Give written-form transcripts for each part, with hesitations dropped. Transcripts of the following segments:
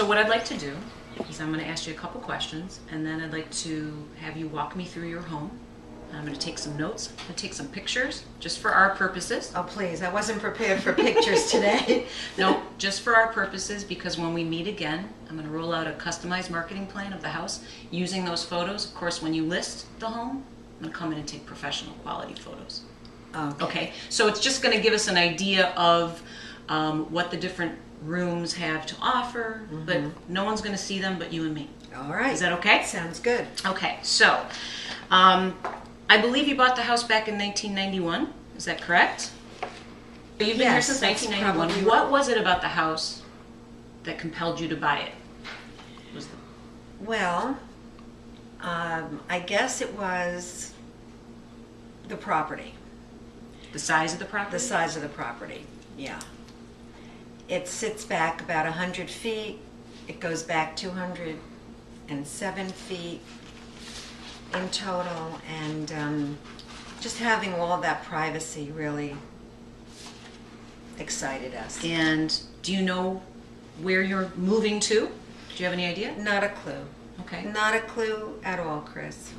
So what I'd like to do is I'm going to ask you a couple questions, and then I'd like to have you walk me through your home. I'm going to take some notes, I'm going to take some pictures, just for our purposes. Oh, please, I wasn't prepared for pictures today. No, just for our purposes, because when we meet again, I'm going to roll out a customized marketing plan of the house using those photos. Of course, when you list the home, I'm going to come in and take professional quality photos. Okay, so it's just going to give us an idea of what the different rooms have to offer, but no one's going to see them but you and me. All right. Is that okay? Sounds good. Okay, so I believe you bought the house back in 1991. Is that correct? You've been here since 1991. What was it about the house that compelled you to buy it? Well, I guess it was the property. The size of the property? The size of the property, yeah. It sits back about 100 feet. It goes back 207 feet in total, and just having all of that privacy really excited us. And do you know where you're moving to? Do you have any idea? Not a clue. Okay. Not a clue at all, Chris.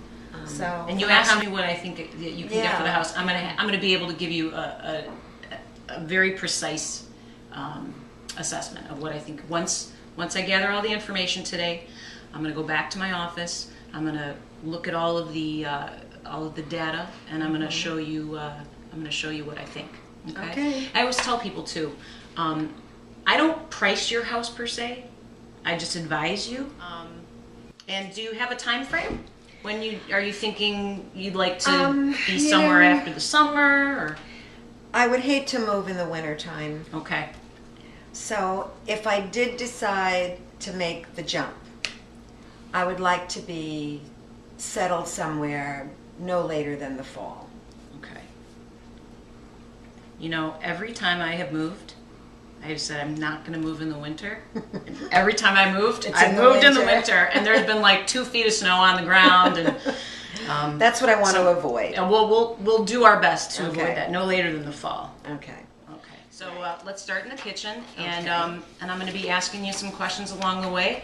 And you asked me what I think that you can get for the house. I'm gonna be able to give you a very precise assessment of what I think. Once I gather all the information today, I'm gonna go back to my office. I'm gonna look at all of the data, and I'm gonna show you what I think. Okay. I always tell people too, I don't price your house per se. I just advise you. And do you have a time frame? When are you thinking you'd like to be somewhere after the summer, or? I would hate to move in the wintertime. Okay. So if I did decide to make the jump, I would like to be settled somewhere no later than the fall. Okay. You know, every time I have moved, I have said I'm not going to move in the winter. And every time I moved, I moved in the winter, and there's been like 2 feet of snow on the ground, and that's what I want to avoid. And we'll do our best to avoid that. No later than the fall. Okay. Okay. So let's start in the kitchen, and I'm going to be asking you some questions along the way,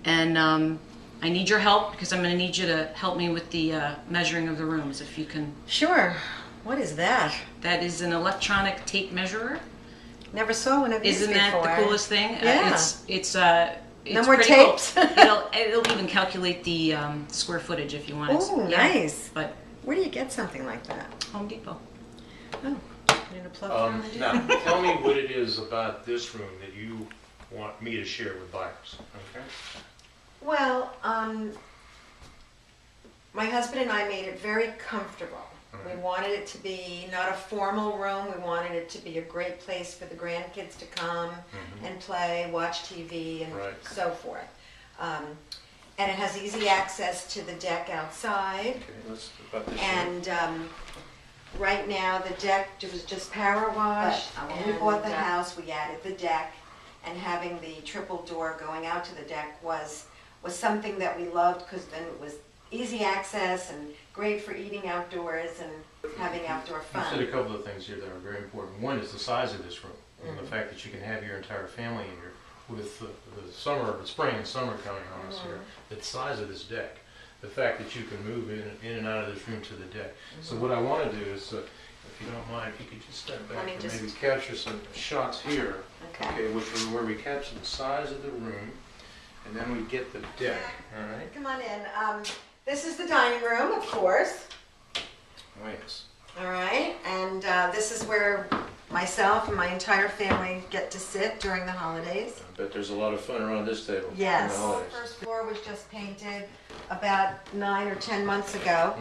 and I need your help because I'm going to need you to help me with the measuring of the rooms, if you can. Sure. What is that? That is an electronic tape measurer. Never saw one of these before. Isn't that the coolest thing? Yeah. It's no more tapes. Cool. It'll even calculate the square footage if you want it. Oh, nice. But where do you get something like that? Home Depot. Oh, need a plug for Now, tell me what it is about this room that you want me to share with buyers. Okay. Well, my husband and I made it very comfortable. We wanted it to be not a formal room. We wanted it to be a great place for the grandkids to come and play, watch TV, and so forth. And it has easy access to the deck outside. Okay, let's about this. And right now the deck was just power washed. When we bought the house, we added the deck, and having the triple door going out to the deck was something that we loved, because then it was easy access and great for eating outdoors and having outdoor fun. You said a couple of things here that are very important. One is the size of this room, and the fact that you can have your entire family in here with the spring and summer coming on us here. The size of this deck, the fact that you can move in and out of this room to the deck. So what I want to do is, if you don't mind, if you could just step back and maybe capture some shots here, okay, which are where we capture the size of the room, and then we get the deck. All right. Come on in. This is the dining room, of course. Oh, yes. All right, and this is where myself and my entire family get to sit during the holidays. I bet there's a lot of fun around this table. Yes. The first floor was just painted about 9 or 10 months ago.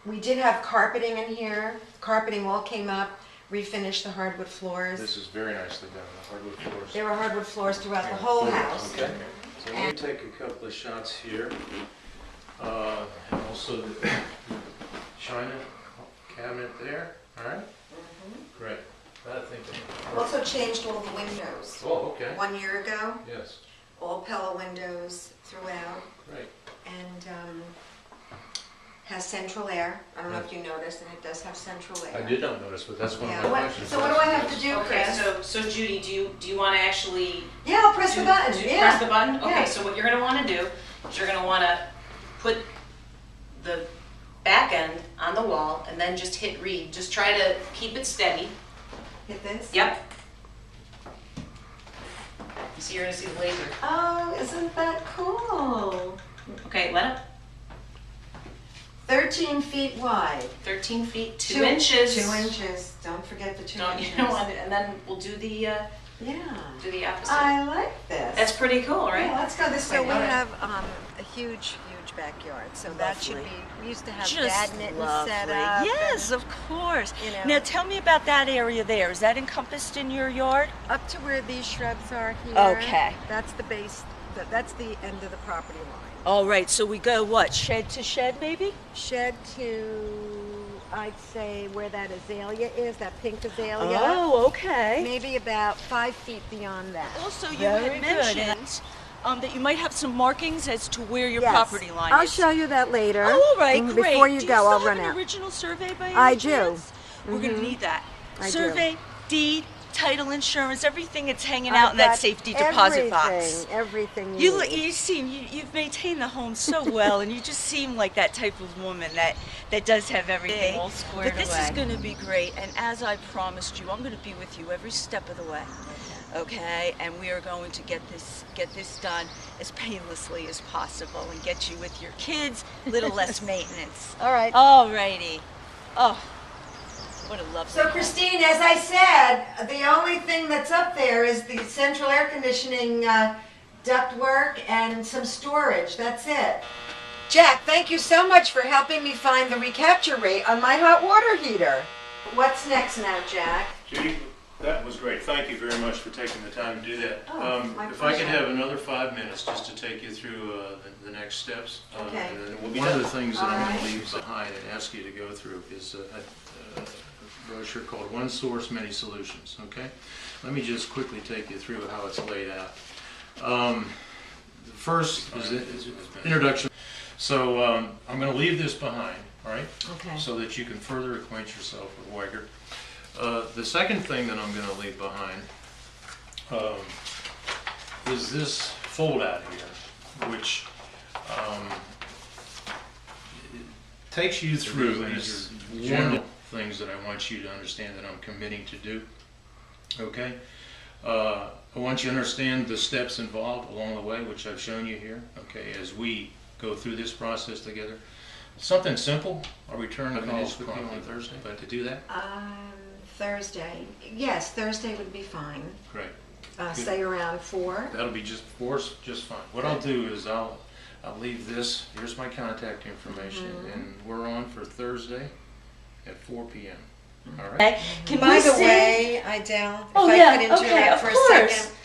We did have carpeting in here. The carpeting all came up, refinished the hardwood floors. This is very nicely done, the hardwood floors. There were hardwood floors throughout the whole house. Okay. So let me take a couple of shots here. And also the china cabinet there. All right? Great. I think Also changed all the windows. Oh, okay. 1 year ago. Yes. All Pella windows throughout. Great. And has central air. I don't know if you noticed, and it does have central air. I did not notice, but that's one of Yeah. my questions. So what do I have to do, Okay, Chris? so Judy, do you want to actually Yeah, I'll press the button. press the button? Yeah. Okay, so what you're going to want to do is you're going to want to put the back end on the wall and then just hit read. Just try to keep it steady. Hit this? Yep. So you're going to see the laser. Oh, isn't that cool? Okay, let it. 13 feet wide. 13 feet, 2 inches. 2 inches. Don't forget the 2 Don't inches. you don't want it, and then we'll do the Yeah. opposite. I like this. That's pretty cool, right? Yeah, let's go this way. So we All right. have a huge backyard. So that should Lovely. be. We used to have Just badminton lovely. set up. Yes, and of course. you know. Now tell me about that area there. Is that encompassed in your yard? up to where these shrubs are here. Okay. That's the base. That's the end of the property line. All right, so we go what? Shed to shed maybe? Shed to, I'd say where that azalea is, that pink azalea. Oh, okay. Maybe about 5 feet beyond that. Also, you Very had good. mentioned that you might have some markings as to where your Yes. property line I'll is. show you that later. Oh, all right, Mhm, great. Before you do go, you still I'll have run an out. original survey by any I do. chance? We're going to Mhm. need that. I do. Survey, deed, title, insurance, everything it's hanging I've out in that got safety deposit box. Everything You need. you've maintained the home so well, and you just seem like that type of woman that does have everything all squared But this is away. going to be great, and as I promised you, I'm going to be with you every step of the way. Okay, and we are going to get this done as painlessly as possible, and get you with your kids, little less maintenance. All right. All righty. Oh, what a lovely. So home. Christine, as I said, the only thing that's up there is the central air conditioning ductwork and some storage. That's it. Jack, thank you so much for helping me find the recapture rate on my hot water heater. What's next now, Jack? Judy, that was great. Thank you very much for taking the time to do that. Oh, my If I could pleasure. have another 5 minutes just to take you through the next steps. Okay. And then we'll be One of the things that I'm All going right. to leave behind and ask you to go through is a brochure called One Source, Many Solutions, okay? Let me just quickly take you through how it's laid out. The first is the introduction. So I'm going to leave this behind, all right? Okay. So that you can further acquaint yourself with Weiger. The second thing that I'm going to leave behind is this fold-out here, which takes you through these general things that I want you to understand that I'm committing to do. Okay? I want you to understand the steps involved along the way, which I've shown you here, okay, as we go through this process together. Something simple. I'll return the calls with you on Thursday, but to do that, Thursday. Yes, Thursday would be fine. great. Say around 4. That'll be just fine. What I'll do is I'll leave this, here's my contact information, and we're on for Thursday at 4 p.m. All right? Okay. Can By we the see- way, Idell, if Oh, I yeah, could okay, interrupt of for a course. second.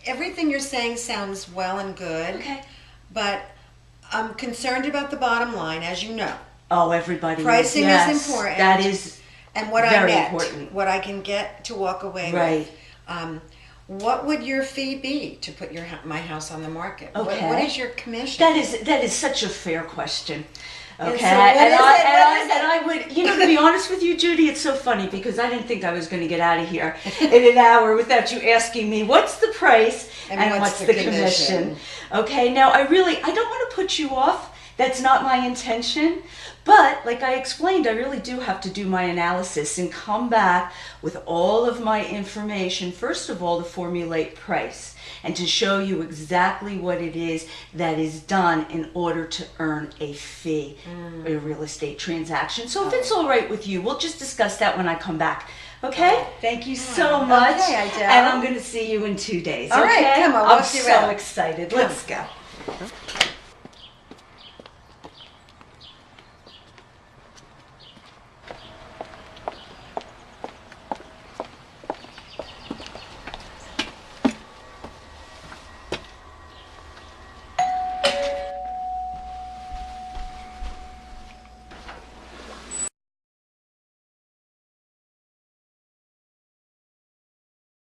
Everything you're saying sounds well and good, Okay. but I'm concerned about the bottom line, as you know. Oh, everybody. Pricing is yes, important. That is And what I Very get, important. what I can get to walk away right. with. What would your fee be to put my house on the market? Okay. What is your commission? That is such a fair question. Okay, And so what is it? What is it? and I would, you know, to be honest with you, Judy, it's so funny because I didn't think I was going to get out of here in an hour without you asking me what's the price and what's the commission. Okay, now I don't want to put you off. That's not my intention. But like I explained, I really do have to do my analysis and come back with all of my information, first of all, to formulate price and to show you exactly what it is that is done in order to earn a fee, a real estate transaction. So if it's all right with you, we'll just discuss that when I come back. Okay? Thank you so much. Okay, Idell. And I'm going to see you in 2 days. All right, okay? come on, I'm walk you so out. excited. Let's go.